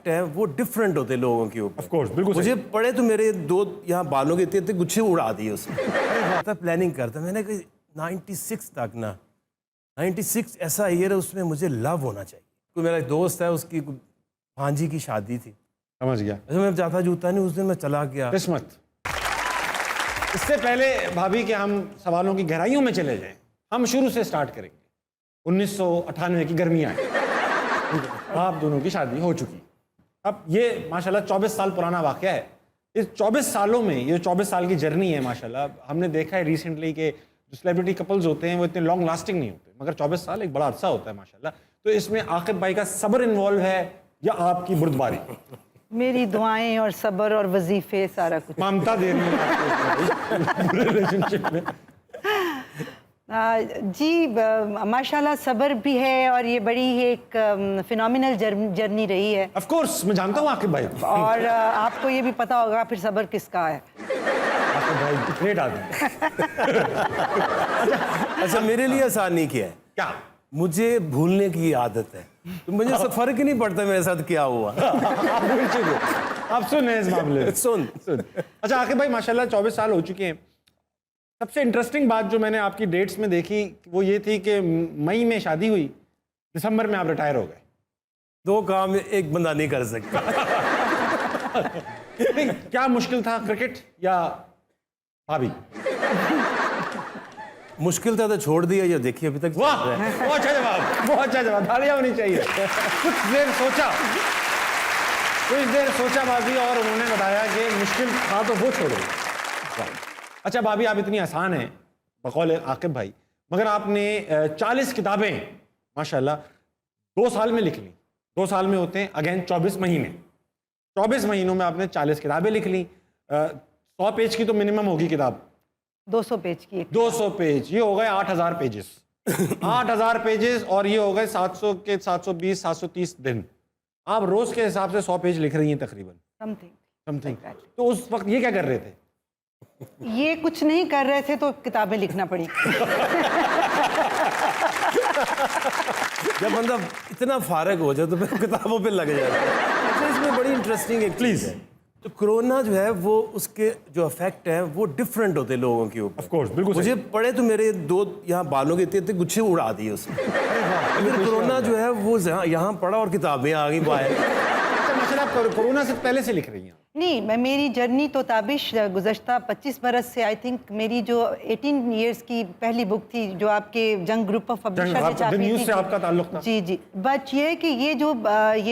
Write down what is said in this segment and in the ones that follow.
Effect है वो different होते हैं लोगों के ऊपर। ऑफ कोर्स, बिल्कुल मुझे पड़े तो मेरे दो यहाँ बालों के इतने इतने गुच्छे उड़ा दिए उसने। प्लानिंग करता मैंने कहा 96 तक ना, 96 ऐसा ईयर है उसमें मुझे लव होना चाहिए। कोई मेरा एक दोस्त है उसकी भांजी की शादी थी, समझ गया। अच्छा मैं जाता जूता नहीं, उस दिन मैं चला गया। किस्मत। इससे पहले भाभी के हम सवालों की गहराइयों में चले जाएं, हम शुरू से स्टार्ट करेंगे। 1998 की गर्मियाँ हैं, आप दोनों की शादी हो चुकी। अब ये माशाल्लाह 24 साल पुराना वाक़या है। इस 24 सालों में, ये 24 साल की जर्नी है माशाल्लाह, हमने देखा है रिसेंटली कि जो सेलिब्रिटी कपल्स होते हैं वो इतने लॉन्ग लास्टिंग नहीं होते, मगर 24 साल एक बड़ा अरसा होता है माशाल्लाह। तो इसमें आकिब भाई का सब्र इन्वॉल्व है या आपकी बुर्दबारी? मेरी दुआएं और सब्र और वजीफे सारा कुछ। ममता दे रही है आपको रिलेशनशिप में। जी माशाल्लाह सब्र भी है और ये बड़ी एक फिनोमिनल जर्नी रही है। ऑफ कोर्स मैं जानता हूँ आकिब भाई को। और आपको ये भी पता होगा फिर सब्र किसका है। आकिब भाई ग्रेट आदमी। अच्छा मेरे लिए आसान नहीं किया है, क्या? मुझे भूलने की आदत है, तो मुझे सब फर्क ही नहीं पड़ता मेरे साथ क्या हुआ। आप भूल चुके, आप सुन इस मामले में। सुन। अच्छा आकिब भाई माशाल्लाह 24 साल हो चुके हैं। सबसे इंटरेस्टिंग बात जो मैंने आपकी डेट्स में देखी वो ये थी कि मई में शादी हुई, दिसंबर में आप रिटायर हो गए। दो काम एक बंदा नहीं कर सकता। क्या मुश्किल था, क्रिकेट या भाभी? मुश्किल था तो छोड़ दिया, ये देखिए अभी तक। वाह, बहुत अच्छा जवाब, बहुत अच्छा जवाब, तालियां होनी चाहिए। कुछ देर सोचा भाभी और उन्होंने बताया कि मुश्किल था तो वो छोड़ो। अच्छा भाभी आप इतनी आसान हैं बकौल आकिब भाई, मगर आपने 40 किताबें माशाल्लाह 2 साल में लिख ली। 2 साल में होते हैं अगेन 24 महीने। 24 महीनों में आपने 40 किताबें लिख ली। 100 पेज की तो मिनिमम होगी किताब। 200 पेज की एक। 200 पेज, ये हो गए 8000 पेजेस। 8000 पेजेस और ये हो गए 700 के 720 730 दिन। आप रोज के हिसाब से 100 पेज लिख रही हैं तकरीबन, समथिंग। तो उस वक्त ये क्या कर रहे थे? ये कुछ नहीं कर रहे थे तो किताबें लिखना पड़ी। जब बंदा इतना फारग हो जाए तो फिर किताबों पे लग जाता है। अच्छा इसमें बड़ी इंटरेस्टिंग एक प्लीज है, तो कोरोना जो है वो उसके जो इफेक्ट हैं वो डिफरेंट होते हैं लोगों के ऊपर। ऑफ कोर्स, बिल्कुल। मुझे पड़े तो मेरे दो यहाँ बालों के इतने इतने गुच्छे उड़ा दिए उसने। फिर कोरोना जो है वो यहाँ पड़ा और किताबें आ गई बाहर। आप कोरोना से पहले से लिख रही हैं? नहीं, मेरी जर्नी तो ताबिश गुज़श्ता 25 बरस से, आई थिंक मेरी जो 18 इयर्स की पहली बुक थी जो आपके जंग ग्रुप ऑफ पब्लिशर ने छापी थी, से आपका ताल्लुक था? जी। बट ये कि ये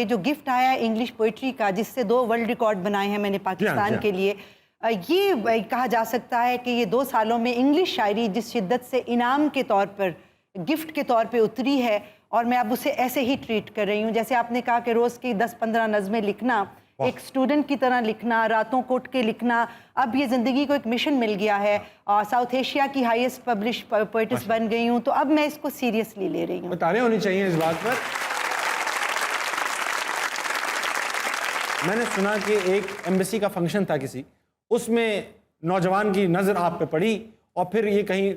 जो गिफ्ट आया इंग्लिश पोइट्री का, जिससे 2 वर्ल्ड रिकॉर्ड बनाए हैं मैंने पाकिस्तान के लिए, ये कहा जा सकता है कि ये 2 सालों में इंग्लिश शायरी जिस शिद्दत से इनाम के तौर पर, गिफ्ट के तौर पे उतरी है, और मैं अब उसे ऐसे ही ट्रीट कर रही हूँ। जैसे आपने कहा कि रोज़ की 10-15 नज़में लिखना, एक स्टूडेंट की तरह लिखना, रातों को उठ के लिखना, अब ये ज़िंदगी को एक मिशन मिल गया है। साउथ एशिया की हाईएस्ट पब्लिश पोइट्स बन गई हूँ, तो अब मैं इसको सीरियसली ले रही हूँ। तालियां होनी चाहिए इस बात पर। मैंने सुना कि एक एम्बेसी का फंक्शन था किसी, उसमें नौजवान की नज़र आप पे पड़ी और फिर ये कहीं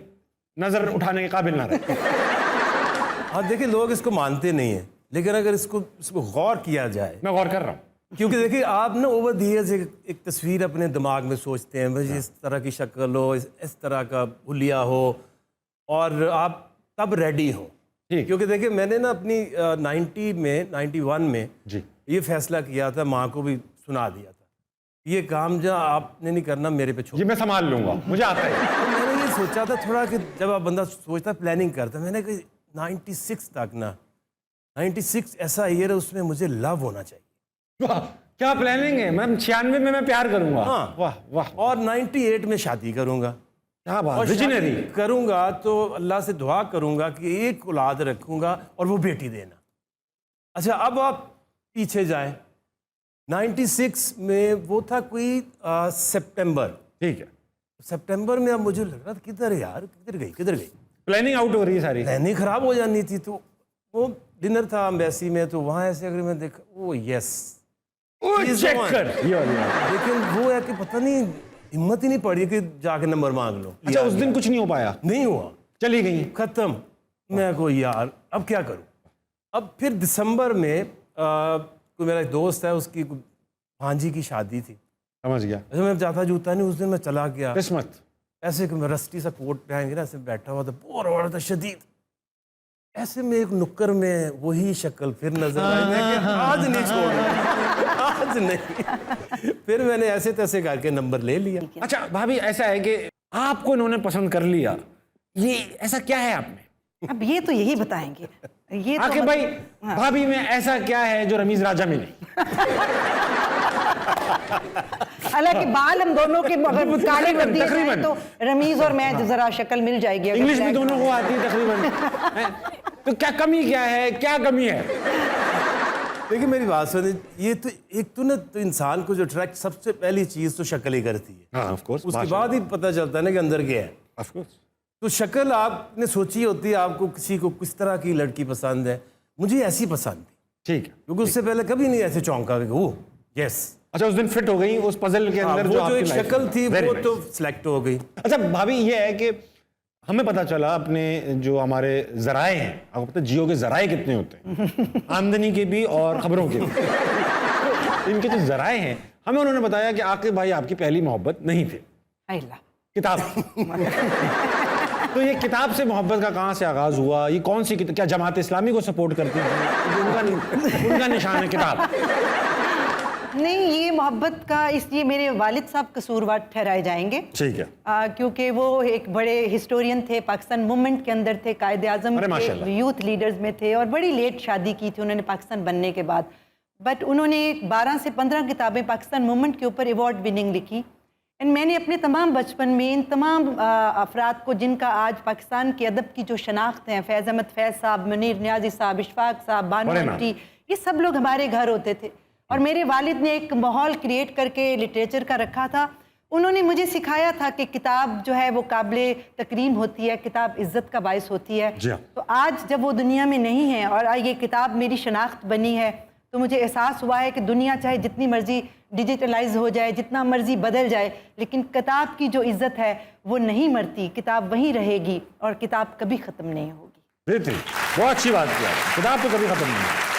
नज़र उठाने के काबिल ना रहे। हाँ देखिए लोग इसको मानते नहीं हैं, लेकिन अगर इसको गौर किया जाए, मैं गौर कर रहा हूँ, क्योंकि देखिए आप ना ओवर द इयर्स एक तस्वीर अपने दिमाग में सोचते हैं, भाई इस तरह की शक्ल हो, इस तरह का हुलिया हो, और आप तब रेडी हो। क्योंकि देखिए मैंने ना अपनी 91 में जी ये फैसला किया था, माँ को भी सुना दिया था, ये काम जो आपने नहीं करना मेरे पे छोड़, ये मैं संभाल लूंगा, मुझे आता है। तो मैंने ये सोचा था थोड़ा कि जब आप बंदा सोचता प्लानिंग करता, मैंने कहा 96 तक ना, 96 ऐसा ईयर है उसमें मुझे लव होना चाहिए। वाह क्या प्लानिंग है। मैं 96 में मैं प्यार करूंगा। हाँ वाह वाह। और 98 में शादी करूंगा। क्या बात, और विजनरी। शादी करूंगा तो अल्लाह से दुआ करूंगा कि एक औलाद रखूंगा और वो बेटी देना। अच्छा अब आप पीछे जाएं, 96 में वो था कोई सितंबर, ठीक है। सितंबर में अब मुझे लग रहा था किधर है यार, किधर गई प्लानिंग आउट हो रही है सारी, प्लानिंग खराब हो जानी थी। तो वो डिनर था एम्बेसी में, तो वहाँ ऐसे अगर मैं देखा, ओ यस चेक कर, ये वाली बात। लेकिन वो है कि पता नहीं हिम्मत ही नहीं पड़ी कि जाके नंबर मांग लो। अच्छा उस दिन कुछ नहीं हो पाया? नहीं हुआ, चली गई, खत्म। मैं को यार अब क्या करूं। अब फिर दिसंबर में कोई मेरा एक दोस्त है, उसकी भांजी की शादी थी। समझ गया। अच्छा मैं जाता जूता नहीं, उस दिन मैं चला गया, किस्मत। ऐसे कि रस्टी सा कोट पहन के ना ऐसे बैठा हुआ था, बोर हो रहा था शदीद। ऐसे में एक नुक्कर में वही शक्ल फिर नजर आई। मैं कि आज नहीं छोड़ूंगा, आज नहीं। फिर मैंने ऐसे तैसे करके नंबर ले लिया। अच्छा भाभी, ऐसा है कि आपको इन्होंने पसंद कर लिया, ये ऐसा क्या है आप में? अब ये तो यही बताएंगे। ये तो आके भाई भाभी में ऐसा क्या है जो रमीज राजा में नहीं? हालांकि बाल हम दोनों के अगर काले कर दिए जाएं तकरीबन। तो रमीज और मैं जरा शक्ल मिल जाएगी। अगर इंग्लिश भी black दोनों को आती है तकरीबन। हैं? तो क्या कमी क्या है, क्या कमी है? देखिए मेरी बात सुनिए, ये तो एक तो ना तो इंसान को जो अट्रैक्ट सबसे पहली चीज तो शक्ल ही करती है। हाँ, ऑफ कोर्स। उसके बाद ही पता चलता है ना कि अंदर क्या है। Of course. तो शक्ल आपने सोची होती है, आपको किसी को किस तरह की लड़की पसंद है। मुझे ऐसी पसंद थी, ठीक है। क्योंकि उससे पहले कभी नहीं ऐसे चौंका कि वो यस। अच्छा, उस दिन फिट हो गई उस पजल के अंदर वो जो जो आपकी एक life शक्ल में। थी Very वो nice। तो सिलेक्ट हो गई। अच्छा भाभी, ये है कि हमें पता चला अपने जो हमारे जराए हैं, आपको पता है जियो के जराए कितने होते हैं? आमदनी के भी और खबरों के भी। इनके जो जराए हैं, हमें उन्होंने बताया कि आके भाई आपकी पहली मोहब्बत नहीं थी, अल्लाह। किताब। तो ये किताब से मोहब्बत का कहाँ से आगाज हुआ? ये कौन सी किताब? क्या जमात इस्लामी को सपोर्ट करती है? उनका निशान है किताब। नहीं, ये मोहब्बत का इसलिए मेरे वालिद साहब कसूरवार ठहराए जाएंगे। ठीक है। क्योंकि वो एक बड़े हिस्टोरियन थे, पाकिस्तान मूवमेंट के अंदर थे, कायद आज़म अरे माशाल्लाह। के यूथ लीडर्स में थे और बड़ी लेट शादी की थी उन्होंने पाकिस्तान बनने के बाद। बट उन्होंने 12 से 15 किताबें पाकिस्तान मूवमेंट के ऊपर अवार्ड विनिंग लिखी। एंड मैंने अपने तमाम बचपन में इन तमाम अफराद को जिनका आज पाकिस्तान के अदब की जो शनाख्त हैं, फैज़ अहमद फैज़ साहब, मुनीर न्याजी साहब, इशफाक साहब, बानो बड़े नाम। आंटी, ये सब लोग हमारे घर होते थे। और मेरे वालिद ने एक माहौल क्रिएट करके लिटरेचर का रखा था। उन्होंने मुझे सिखाया था कि किताब जो है वो काबिल तकरीम होती है, किताब इज़्ज़त का बायस होती है। जी हाँ। तो आज जब वो दुनिया में नहीं है और ये किताब मेरी शनाख्त बनी है, तो मुझे एहसास हुआ है कि दुनिया चाहे जितनी मर्जी डिजिटलाइज हो जाए, जितना मर्जी बदल जाए, लेकिन किताब की जो इज़्ज़त है वो नहीं मरती, किताब वहीं रहेगी और किताब कभी ख़त्म नहीं होगी। बेहतरीन, बहुत अच्छी बात किया। किताब तो कभी खत्म नहीं होगी।